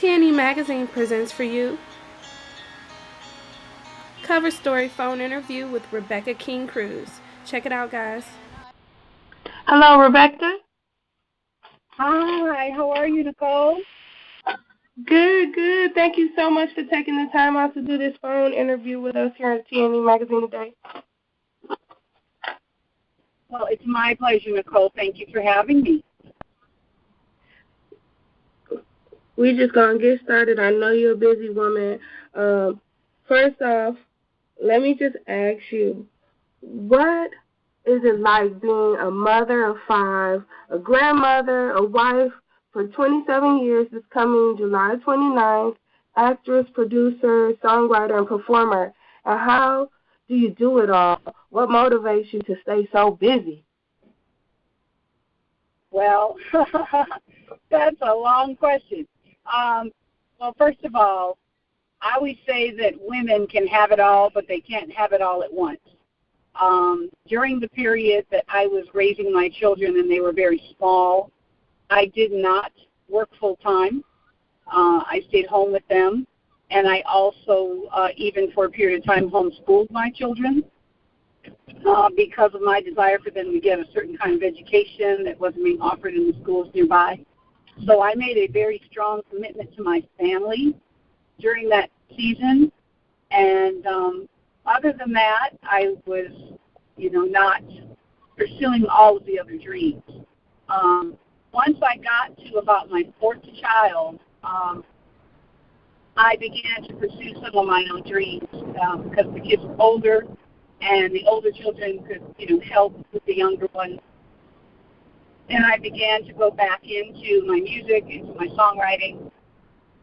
TNE Magazine presents for you cover story phone interview with Rebecca King Cruz. Check it out, guys. Hello, Rebecca. Hi, how are you, Nicole? Good. Thank you so much for taking the time out to do this phone interview with us here at TNE Magazine today. Well, it's my pleasure, Nicole. Thank you for having me. We're just going to get started. I know you're a busy woman. First off, let me just ask you, what is it like being a mother of 5, a grandmother, a wife for 27 years this coming July 29th, actress, producer, songwriter, and performer? And how do you do it all? What motivates you to stay so busy? Well, that's a long question. Well, first of all, I always say that women can have it all, but they can't have it all at once. During the period that I was raising my children and they were very small, I did not work full-time. I stayed home with them, and I also, even for a period of time, homeschooled my children because of my desire for them to get a certain kind of education that wasn't being offered in the schools nearby. So I made a very strong commitment to my family during that season, and other than that, I was, not pursuing all of the other dreams. Once I got to about my 4th child, I began to pursue some of my own dreams because the kids were older, and the older children could, help with the younger ones. And I began to go back into my music, into my songwriting,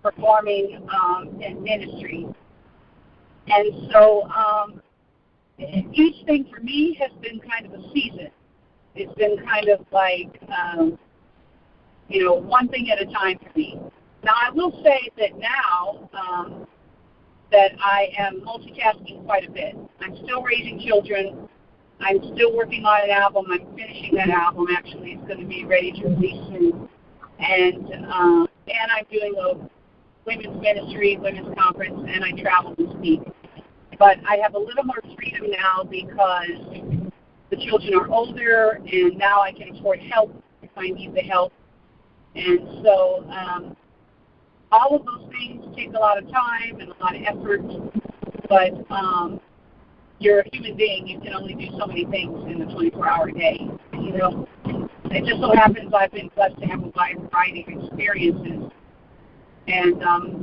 performing, and ministry. And so each thing for me has been kind of a season. It's been kind of like, one thing at a time for me. Now, I will say that now that I am multitasking quite a bit. I'm still raising children. I'm still working on an album. I'm finishing that album, actually. It's going to be ready to release soon. And I'm doing a women's ministry, women's conference, and I travel and speak. But I have a little more freedom now because the children are older, and now I can afford help if I need the help. And so all of those things take a lot of time and a lot of effort, but you're a human being. You can only do so many things in a 24-hour day. It just so happens I've been blessed to have a wide variety of experiences, and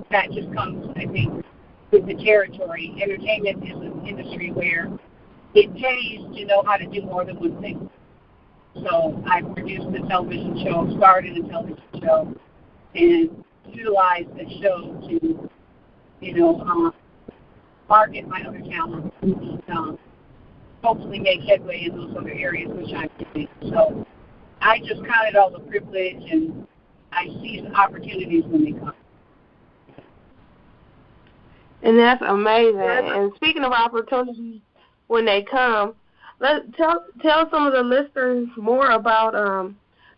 that just comes, I think, with the territory. Entertainment is an industry where it pays to know how to do more than one thing. So I produced a television show, starred in a television show, and utilized the show to, market my other talents and hopefully make headway in those other areas which I'm doing. So I just count it all a privilege, and I seize opportunities when they come. And that's amazing. And speaking of opportunities when they come, tell some of the listeners more about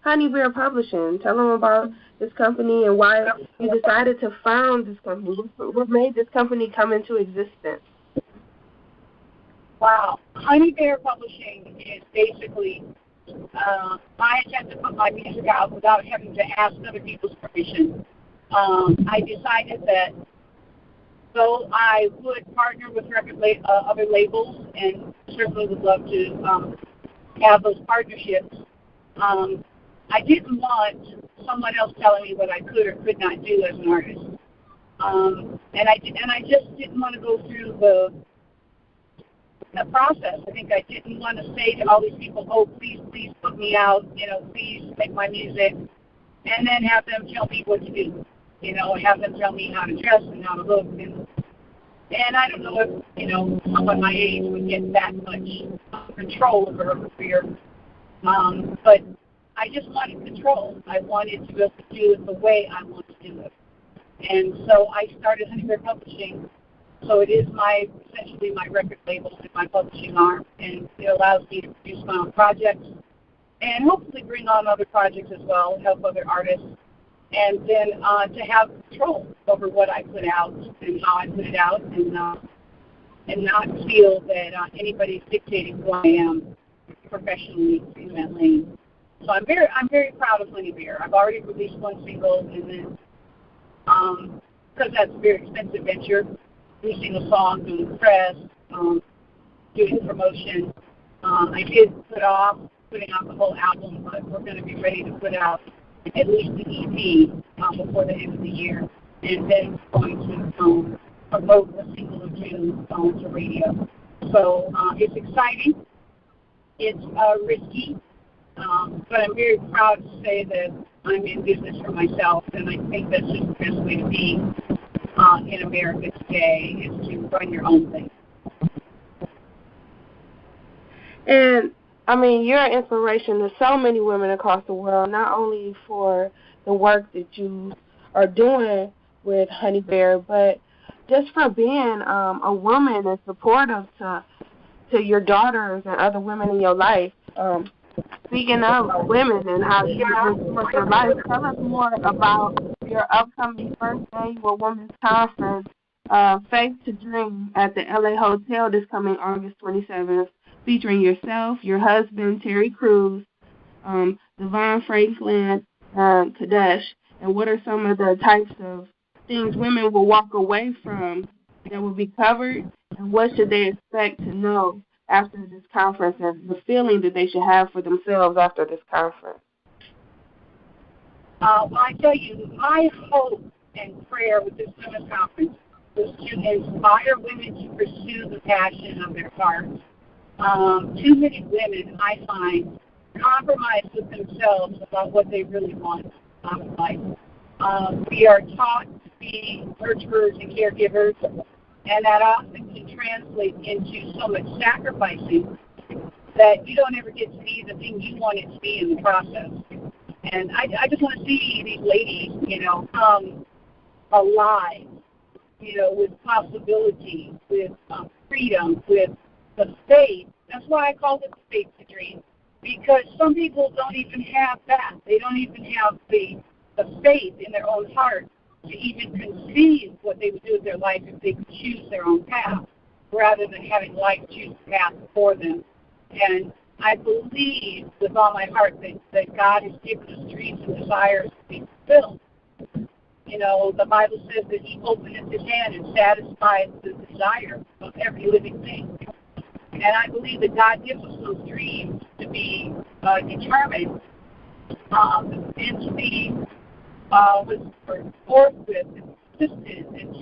Honeybear Publishing. Tell them about this company and why you decided to found this company. What made this company come into existence? Wow. Honeybear Publishing is basically my attempt to put my music out without having to ask other people's permission. I decided that though I would partner with other labels and certainly would love to have those partnerships, I didn't want someone else telling me what I could or could not do as an artist. And I just didn't want to go through the process. I think I didn't want to say to all these people, oh, please put me out, please make my music, and then have them tell me what to do, have them tell me how to dress and how to look. And I don't know if, someone my age would get that much control over a career. But I just wanted control. I wanted to be able to do it the way I want to do it. And so I started Honeybear Publishing. So it is essentially my record label and my publishing arm, and it allows me to produce my own projects and hopefully bring on other projects as well, help other artists. and then to have control over what I put out and how I put it out, and not feel that anybody's dictating who I am professionally in that lane. So I'm very proud of Honeybear. I've already released one single, and then because that's a very expensive venture, releasing a song, doing the press, doing promotion. I did putting out the whole album, but we're going to be ready to put out at least the EP before the end of the year, and then going to promote a single or two to radio. So it's exciting. It's risky, but I'm very proud to say that I'm in business for myself, and I think that's just the best way to be in America today, is to run your own thing. And, I mean, you're an inspiration to so many women across the world, not only for the work that you are doing with Honeybear, but just for being a woman and supportive to your daughters and other women in your life. Speaking of women and how you influence your life, tell us more about your upcoming first annual Women's Conference, Faith to Dream, at the LA Hotel this coming August 27th, featuring yourself, your husband, Terry Crews, Devon Franklin, Kadesh. And what are some of the types of things women will walk away from that will be covered, and what should they expect to know after this conference, and the feeling that they should have for themselves after this conference? Well, I tell you, my hope and prayer with this women's conference was to inspire women to pursue the passion of their hearts. Too many women, I find, compromise with themselves about what they really want out of life. We are taught to be nurturers and caregivers, and that often can translate into so much sacrificing that you don't ever get to be the thing you want it to be in the process. And I just want to see these ladies, come alive, with possibility, with freedom, with the faith. That's why I called it the faith to dream, because some people don't even have that. They don't even have the faith in their own heart to even conceive what they would do with their life if they could choose their own path, rather than having life choose the path for them. And I believe with all my heart that God has given us dreams and desires to be fulfilled. The Bible says that He openeth His hand and satisfies the desire of every living thing. And I believe that God gives us those dreams to be determined and to be forthwith and persistent, and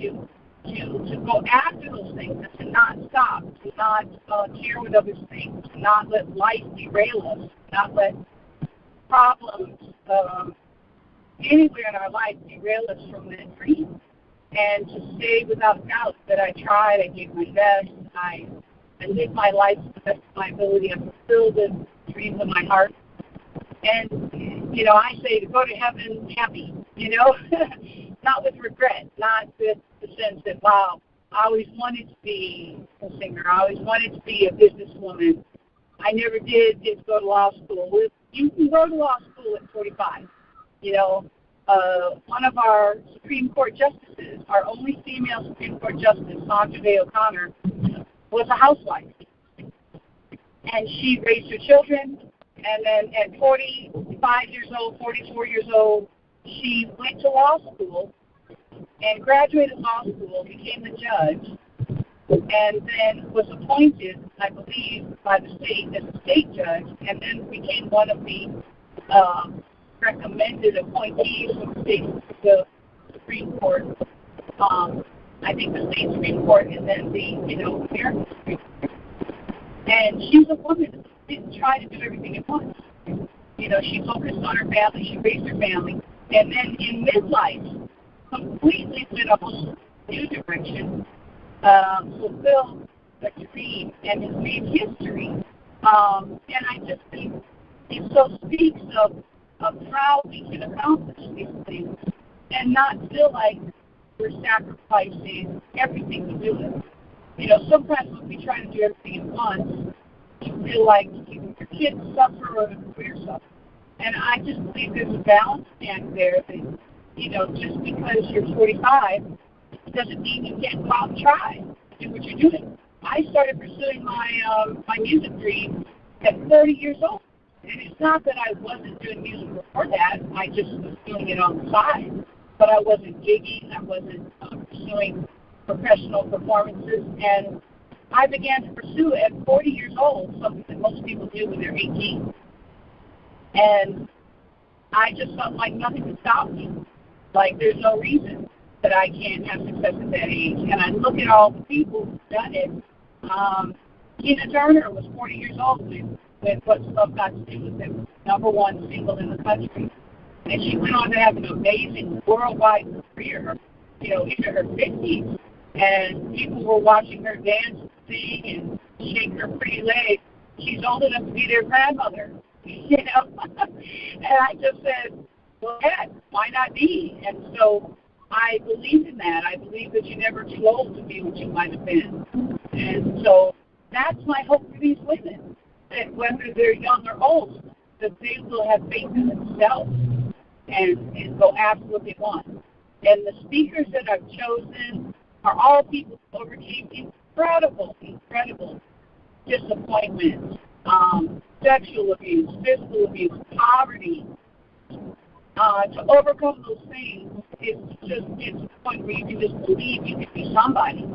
to go after those things, and to not stop, to not care what others think, to not let life derail us, not let problems anywhere in our life derail us from that dream, and to say without doubt that I tried, I gave my best, I lived my life to the best of my ability, I fulfilled the dreams of my heart. And, I say to go to heaven happy, not with regret, not with the sense that, wow, I always wanted to be a singer, I always wanted to be a businesswoman. I never did get to go to law school. You can go to law school at 45. One of our Supreme Court justices, our only female Supreme Court justice, Sandra Day O'Connor, was a housewife. And she raised her children, and then at 45 years old, 44 years old, she went to law school and graduated law school, became a judge, and then was appointed, I believe, by the state as a state judge, and then became one of the recommended appointees from the Supreme Court. I think the state Supreme Court, and then the American Supreme Court. And she's a woman that didn't try to do everything at once. She focused on her family, she raised her family, and then in midlife, completely went a whole new direction, fulfilled a dream, and has made history. And I just think it so speaks of how we can accomplish these things and not feel like we're sacrificing everything to do it. Sometimes when we try to do everything at once, you feel like your kids suffer or the career suffer. And I just believe there's a balance stand there that just because you're 45 doesn't mean you can't go out and try to do what you're doing. I started pursuing my music dream at 30 years old. And it's not that I wasn't doing music before that. I just was doing it on the side. But I wasn't gigging. I wasn't pursuing professional performances. And I began to pursue at 40 years old something that most people do when they're 18. And I just felt like nothing could stop me. Like there's no reason that I can't have success at that age. And I look at all the people who've done it. Tina Turner was 40 years old when What's Love Got to Do with It, #1 single in the country. And she went on to have an amazing worldwide career, into her 50s. And people were watching her dance, sing, and shake her pretty legs. She's old enough to be their grandmother, And I just said, go ahead, why not be? And so I believe in that. I believe that you're never too old to be what you might have been. And so that's my hope for these women, that whether they're young or old, that they will have faith in themselves and go after what they want. And the speakers that I've chosen are all people who overcame incredible disappointments, sexual abuse, physical abuse, poverty. To overcome those things, it's to the point where you can just believe you can be somebody.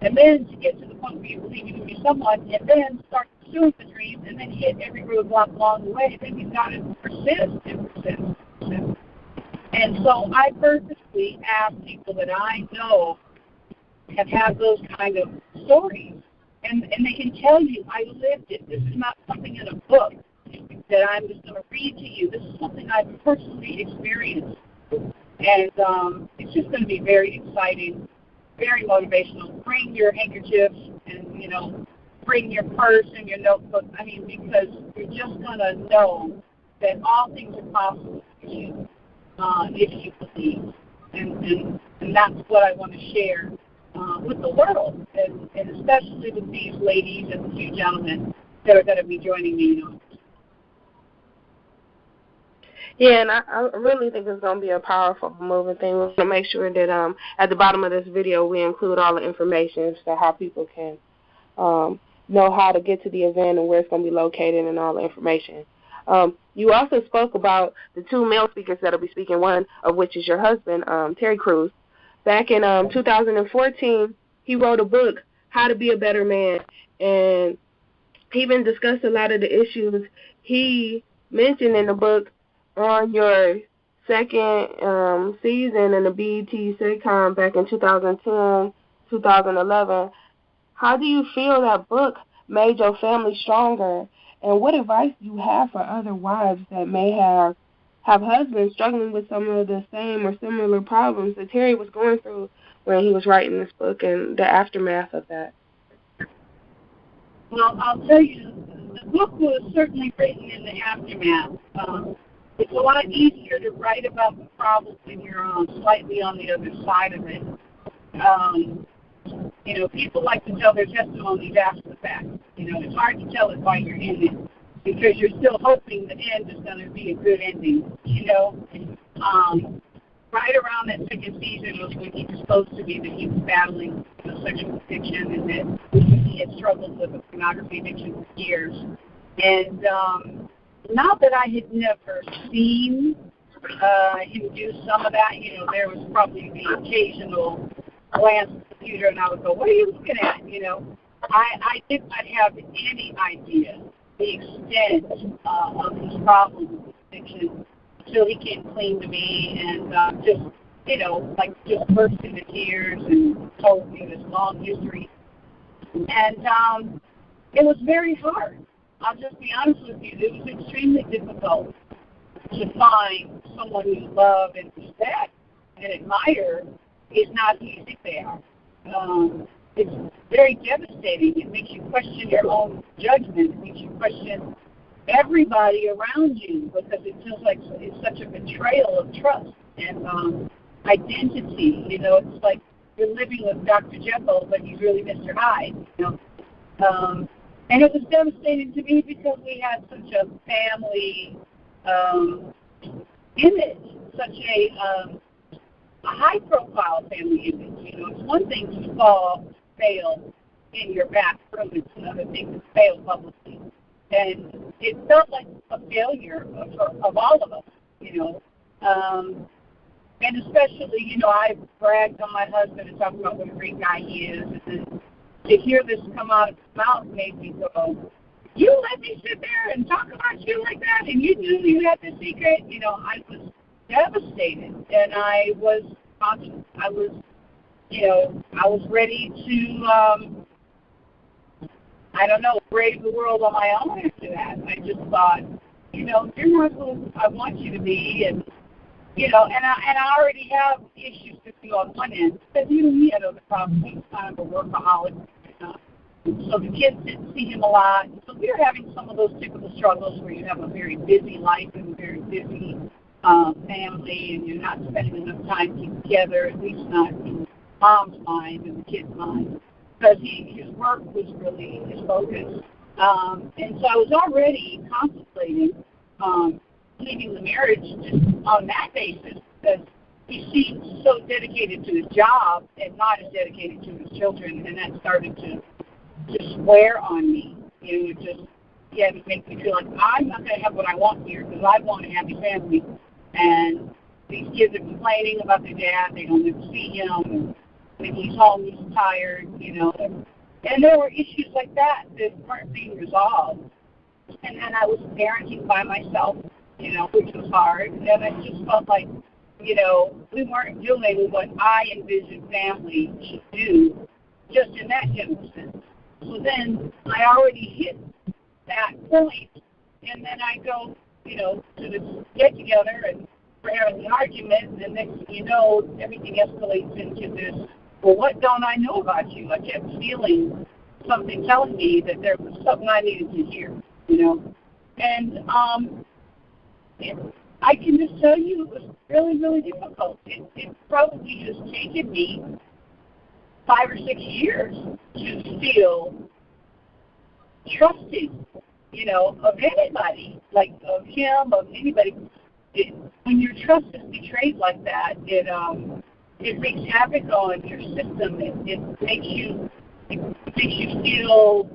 And then to get to the point where you believe you can be someone, and then start pursuing the dream, and then hit every roadblock along the way, then you've got to persist and persist. And so I purposely ask people that I know have had those kind of stories, and they can tell you, I lived it. This is not something in a book that I'm just going to read to you. This is something I've personally experienced. And it's just going to be very exciting, very motivational. Bring your handkerchiefs and, bring your purse and your notebook. I mean, because you're just going to know that all things are possible for you if you believe. And that's what I want to share with the world, and especially with these ladies and the few gentlemen that are going to be joining me. Yeah, and I really think it's going to be a powerful, moving thing. We're going to make sure that at the bottom of this video we include all the information so how people can know how to get to the event and where it's going to be located and all the information. You also spoke about the two male speakers that will be speaking, one of which is your husband, Terry Crews. Back in 2014, he wrote a book, How to Be a Better Man, and he even discussed a lot of the issues he mentioned in the book on your second season in the BET sitcom back in 2010, 2011. How do you feel that book made your family stronger? And what advice do you have for other wives that may have husbands struggling with some of the same or similar problems that Terry was going through when he was writing this book and the aftermath of that? Well, I'll tell you, the book was certainly written in the aftermath. It's a lot easier to write about the problem when you're slightly on the other side of it. People like to tell their testimonies after the fact. It's hard to tell it while you're in it because you're still hoping the end is going to be a good ending. Right around that second season was when he disclosed to me that he was battling sexual addiction and that he had struggled with a pornography addiction for years. And not that I had never seen him do some of that. There was probably the occasional glance at the computer, and I would go, what are you looking at? I did not have any idea the extent of his problem with addiction until he came clean to me and just burst into tears and told me this long history. And it was very hard. I'll just be honest with you. It was extremely difficult to find someone you love and respect and admire is not who you think they are. It's very devastating. It makes you question your own judgment. It makes you question everybody around you because it feels like it's such a betrayal of trust and identity. It's like you're living with Dr. Jekyll, but he's really Mr. Hyde. And it was devastating to me because we had such a family image, such a high-profile family image. It's one thing to fail in your bathroom. It's another thing to fail publicly. And it felt like a failure of all of us. And especially, I bragged on my husband and talked about what a great guy he is. And then to hear this come out of his mouth made me go, you let me sit there and talk about you like that, and you knew you had the secret? I was devastated, and I was conscious. I was ready to, brave the world on my own after that. I just thought, you're not who I want you to be, and and I already have issues with you on one end, because he had other problems. He was kind of a workaholic, so the kids didn't see him a lot. So we were having some of those typical struggles where you have a very busy life and a very busy family, and you're not spending enough time together, at least not in mom's mind and the kid's mind, because his work was really his focus. And so I was already contemplating leaving the marriage just on that basis, because he seemed so dedicated to his job and not as dedicated to his children, and that started to just wear on me. He had to make me feel like I'm not going to have what I want here because I want a happy family. And these kids are complaining about their dad. They don't ever see him. When he's home, he's tired, And there were issues like that weren't being resolved. And then I was parenting by myself, which was hard. And I just felt like, we weren't doing what I envisioned family should do, just in that general sense. So then I already hit that point, and then I go, to this get-together, and we're having an argument, and next thing you know, everything escalates into this, well, what don't I know about you? I kept feeling something telling me that there was something I needed to hear, And I can just tell you it was really, really difficult. It probably has taken me 5 or 6 years to feel trusting, of anybody, like of him, of anybody. When your trust is betrayed like that, it wreaks havoc on your system. It makes you feel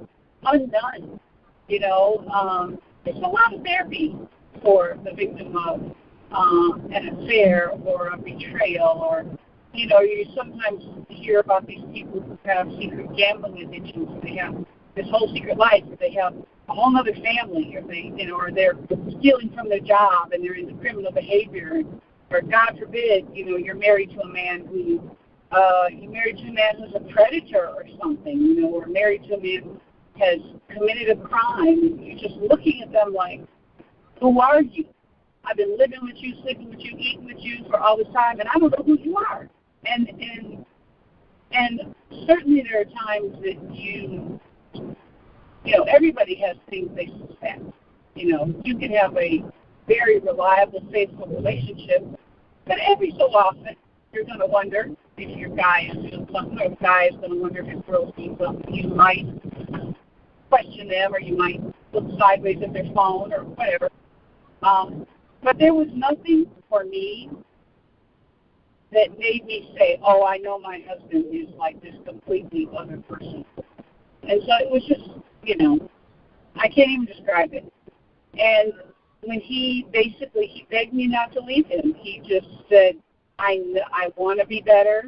undone. It's a lot of therapy for the victim of an affair or a betrayal, or you sometimes hear about these people who have secret gambling addictions. They have this whole secret life, or they have a whole other family, or they're stealing from their job and they're into criminal behavior, or God forbid, you're married to a man who's a predator or something, or married to a man who has committed a crime, and you're just looking at them like, who are you? I've been living with you, sleeping with you, eating with you for all this time, and I don't know who you are. And certainly there are times that everybody has things they suspect. You can have a very reliable, faithful relationship, but every so often you're going to wonder if your guy is doing something, or the guy is going to wonder if his girl's doing something. You might question them, or you might look sideways at their phone or whatever. But there was nothing for me that made me say, oh, I know my husband is like this completely other person. And so it was just, I can't even describe it. And when he begged me not to leave him. He just said, I want to be better.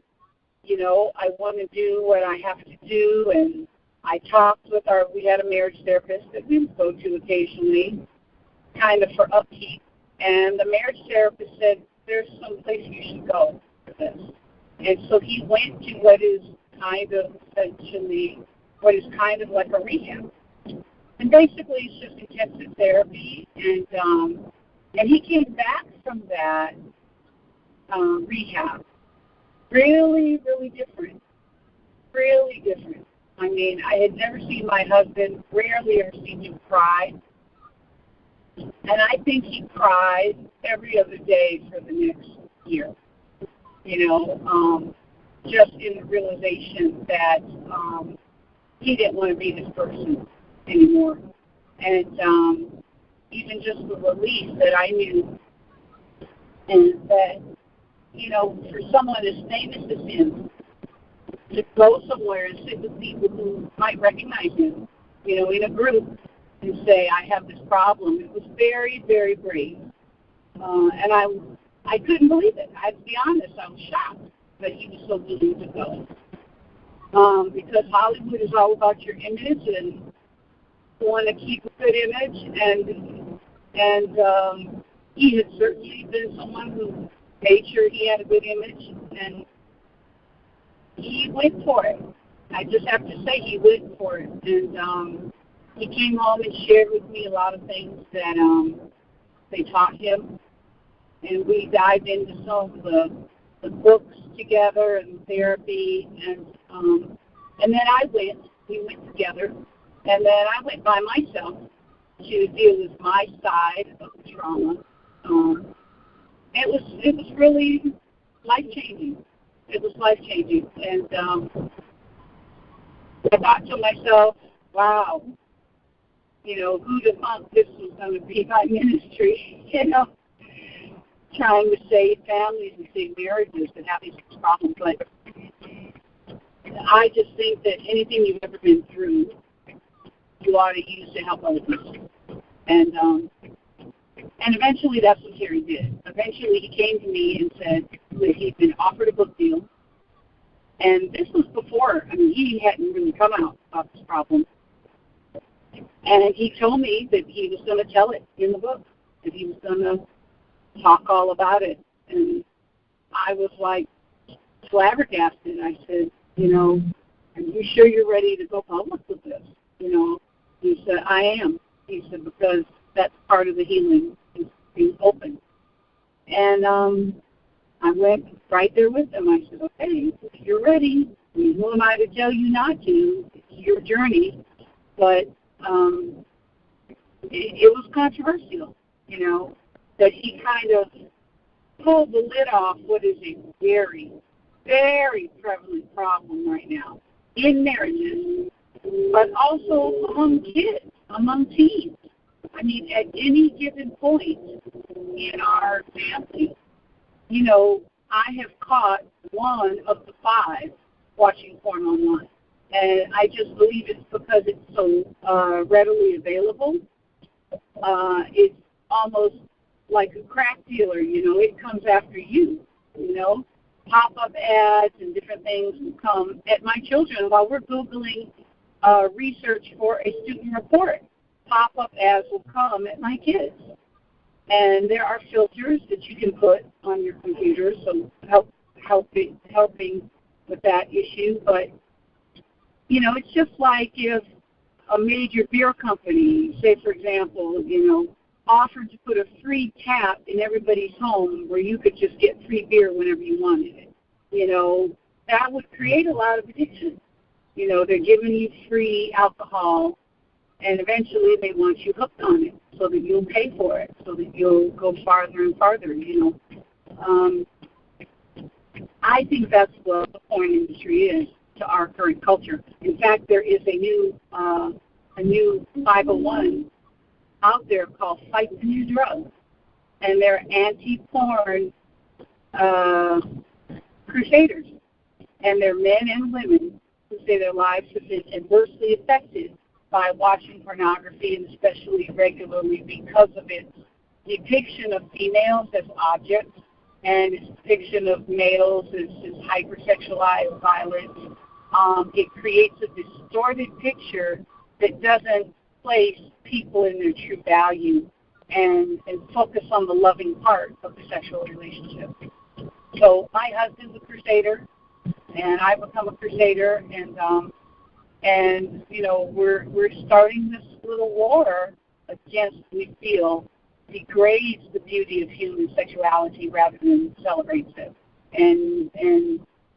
I want to do what I have to do. And I talked with we had a marriage therapist that we would go to occasionally, kind of for upkeep. And the marriage therapist said, there's some place you should go for this. And so he went to what is kind of like a rehab. And basically it's just intensive therapy. And he came back from that rehab really, really different. Really different. I mean, I had never seen my husband, rarely ever seen him cry. And I think he cried every other day for the next year, just in the realization that he didn't want to be this person anymore. And even just the relief that I knew, and that, for someone as famous as him to go somewhere and sit with people who might recognize him, in a group and say, I have this problem. It was very, very brave. And I couldn't believe it. I have to be honest, I was shocked that he was so willing to go. Because Hollywood is all about your image and want to keep a good image. And he had certainly been someone who made sure he had a good image, and he went for it. I just have to say he went for it. And he came home and shared with me a lot of things that they taught him. And we dived into some of the books together and therapy. And then we went together. And then I went by myself to deal with my side of the trauma. It was really life-changing. It was life-changing. And I thought to myself, wow, who'd have thought this was going to be my ministry, trying to save families and save marriages that have these problems. But I just think that anything you've ever been through, you ought to use to help others. And eventually that's what Terry did. Eventually he came to me and said that he'd been offered a book deal. And this was before, he hadn't really come out about this problem. And he told me that he was going to tell it in the book, that he was going to talk all about it. And I was like flabbergasted. I said, are you sure you're ready to go public with this? He said, I am. He said, because that's part of the healing, is being open. And I went right there with him. I said, okay, if you're ready, who am I to tell you not to? It's your journey. But it was controversial, that he kind of pulled the lid off what is a very, very prevalent problem right now in marriages, but also among kids, among teens. At any given point in our family, I have caught one of the 5 watching porn online. And I just believe it's because it's so readily available. It's almost like a crack dealer, it comes after you, Pop-up ads and different things will come at my children while we're Googling research for a student report. Pop-up ads will come at my kids. And there are filters that you can put on your computer, so helping with that issue. But, it's just like if a major beer company, say, for example, offered to put a free tap in everybody's home where you could just get free beer whenever you wanted it. That would create a lot of addiction. They're giving you free alcohol, and eventually they want you hooked on it so that you'll pay for it, so that you'll go farther and farther, I think that's what the porn industry is to our current culture. In fact, there is a new 501 out there called Fight the New Drugs, and they're anti-porn crusaders, and they're men and women who say their lives have been adversely affected by watching pornography, and especially regularly because of its depiction of females as objects and its depiction of males as hypersexualized violence. It creates a distorted picture that doesn't place people in their true value and focus on the loving part of the sexual relationship. So my husband's a crusader, and I've become a crusader, and we're starting this little war against, we feel, degrades the beauty of human sexuality rather than celebrates it, and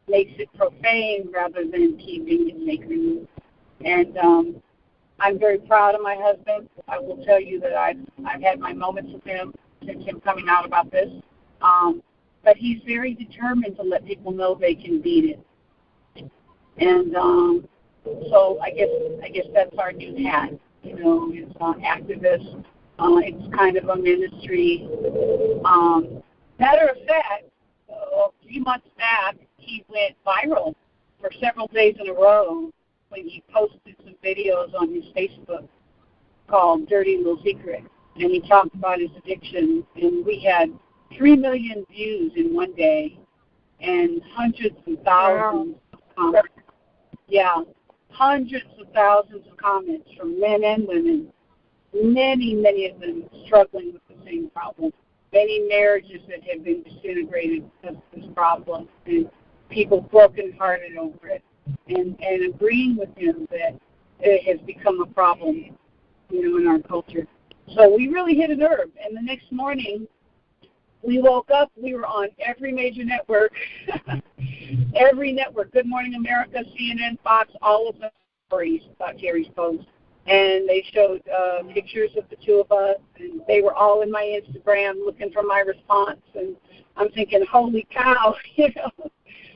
makes it profane rather than keeping it sacred. And I'm very proud of my husband. I will tell you that I've had my moments with him since him coming out about this. But he's very determined to let people know they can beat it. And so I guess that's our new hat. It's activist. It's kind of a ministry. Matter of fact, a few months back, he went viral for several days in a row when he posted some videos on his Facebook called Dirty Little Secret. And he talked about his addiction. And we had 3 million views in one day and hundreds of thousands of comments. Yeah, hundreds of thousands of comments from men and women. Many of them struggling with the same problem. Many marriages that have been disintegrated because of this problem, and people brokenhearted over it, and agreeing with him that it has become a problem, in our culture. So we really hit a nerve. And the next morning, we woke up. We were on every major network, every network. Good Morning America, CNN, Fox, all of the stories about Gary's post. And they showed pictures of the two of us, and they were all in my Instagram looking for my response. And I'm thinking, holy cow,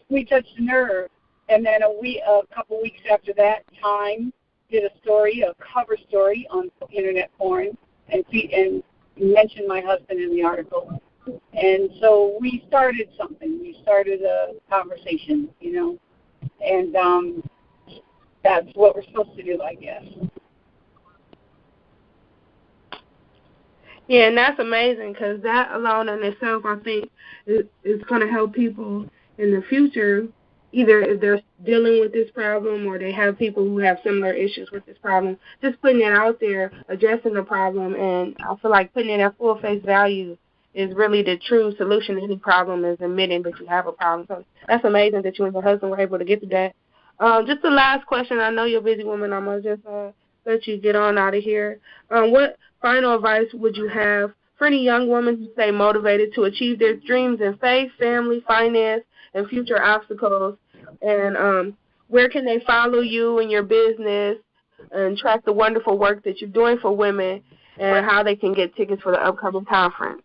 we touched a nerve. And then a couple weeks after that, Time did a cover story on internet porn, and mentioned my husband in the article. And so we started something. We started a conversation, and that's what we're supposed to do, I guess. Yeah, and that's amazing, because that alone in itself, I think, is going to help people in the future, either if they're dealing with this problem or they have people who have similar issues with this problem. Just putting it out there, addressing the problem, and I feel like putting it at full face value is really the true solution to any problem, is admitting that you have a problem. So that's amazing that you and your husband were able to get to that. Just the last question. I know you're a busy woman. I'm going to just let you get on out of here. What final advice would you have for any young women who stay motivated to achieve their dreams in faith, family, finance, and future obstacles? And where can they follow you and your business and track the wonderful work that you're doing for women, and how they can get tickets for the upcoming conference?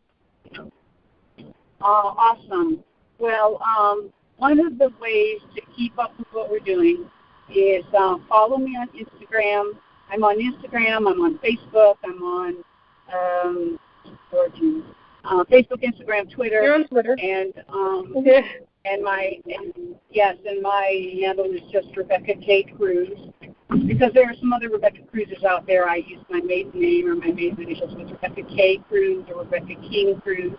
Awesome. Well, one of the ways to keep up with what we're doing is follow me on Instagram. I'm on Instagram. I'm on Facebook. I'm on Facebook, Instagram, Twitter. You're on Twitter. And Yeah. and my handle is just Rebecca K. Cruz, because there are some other Rebecca Cruzes out there. I use my maiden name or my maiden initials with Rebecca K. Cruz or Rebecca King Cruz.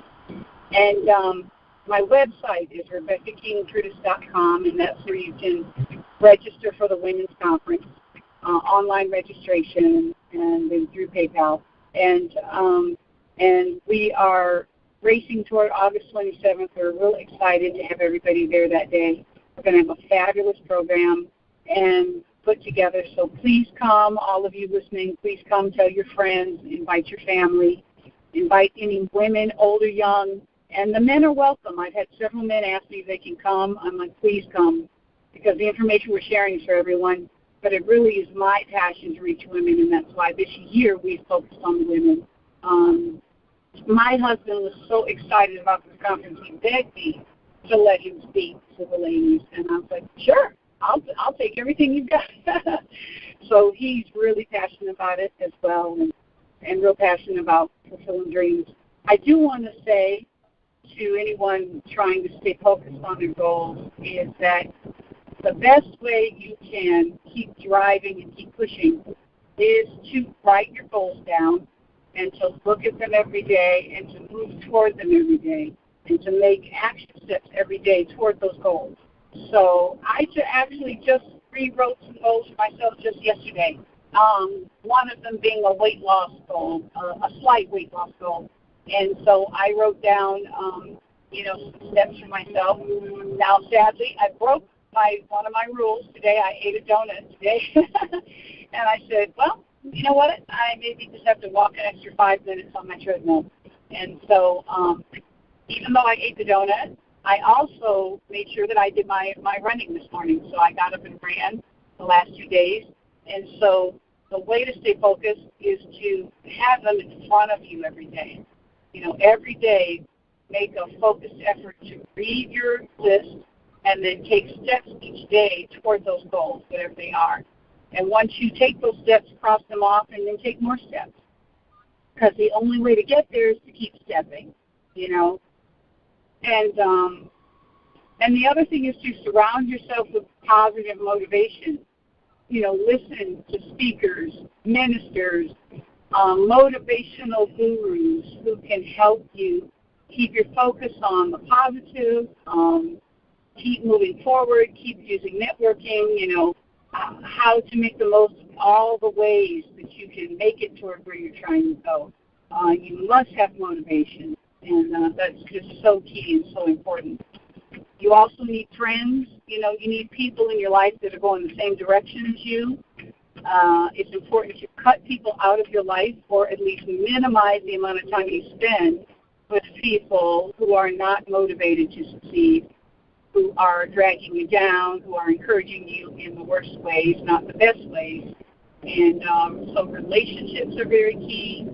And my website is RebeccaKingCruz.com, and that's where you can register for the Women's Conference, online registration, and then through PayPal. And we are racing toward August 27th. We're real excited to have everybody there that day. We're going to have a fabulous program and put together. So please come, all of you listening. Please come, tell your friends, invite your family, invite any women, old or young. And the men are welcome. I've had several men ask me if they can come. I'm like, please come, because the information we're sharing is for everyone. But it really is my passion to reach women, and that's why this year we've focused on the women. My husband was so excited about this conference, he begged me to let him speak to the ladies. And I was like, sure, I'll take everything you've got. So he's really passionate about it as well, and real passionate about fulfilling dreams. I do want to say to anyone trying to stay focused on their goals is that the best way you can keep driving and keep pushing is to write your goals down and to look at them every day and to move toward them every day and to make action steps every day toward those goals. So I actually just rewrote some goals for myself just yesterday. One of them being a weight loss goal, a slight weight loss goal. And so I wrote down, some steps for myself. Now, sadly, I broke one of my rules today. I ate a donut today. And I said, well, you know what? I maybe just have to walk an extra 5 minutes on my treadmill. And so even though I ate the donut, I also made sure that I did my running this morning. So I got up and ran the last 2 days. And so the way to stay focused is to have them in front of you every day. Every day, make a focused effort to read your list and then take steps each day toward those goals, whatever they are. And once you take those steps, cross them off, and then take more steps. Because the only way to get there is to keep stepping, And And the other thing is to surround yourself with positive motivation. Listen to speakers, ministers, motivational gurus who can help you keep your focus on the positive, keep moving forward, keep using networking, how to make the most of all the ways that you can make it toward where you're trying to go. You must have motivation, and that's just so key and so important. You also need friends. You need people in your life that are going the same direction as you. It's important to cut people out of your life, or at least minimize the amount of time you spend with people who are not motivated to succeed, who are dragging you down, who are encouraging you in the worst ways, not the best ways. And so relationships are very key.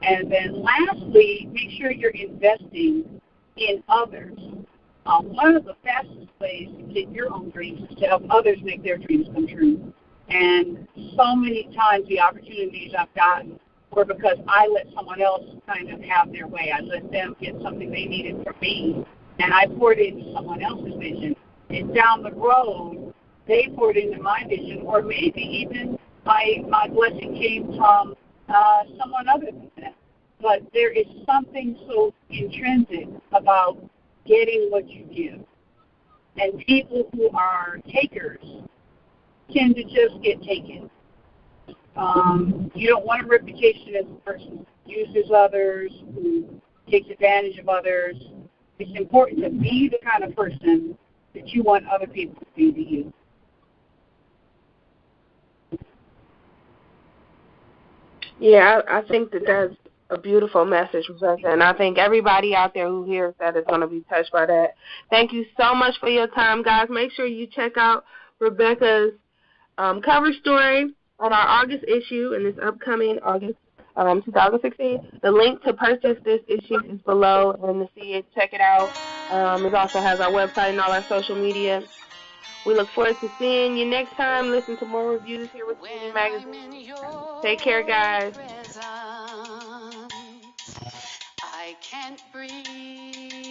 And then lastly, make sure you're investing in others. One of the fastest ways to get your own dreams is to help others make their dreams come true. And so many times the opportunities I've gotten were because I let someone else kind of have their way. I let them get something they needed from me, and I poured into someone else's vision. And down the road, they poured into my vision, or maybe even my blessing came from someone other than them. But there is something so intrinsic about getting what you give. And people who are takers tend to just get taken. You don't want a reputation as a person who uses others, who takes advantage of others. It's important to be the kind of person that you want other people to be to you. Yeah, I think that's a beautiful message, Rebecca, and I think everybody out there who hears that is going to be touched by that. Thank you so much for your time, guys. Make sure you check out Rebecca's cover story on our August issue in this upcoming August 2016. The link to purchase this issue is below, and to see it, check it out. It also has our website and all our social media. We look forward to seeing you next time. Listen to more reviews here with Beauty Magazine. Take care, guys. I can't breathe.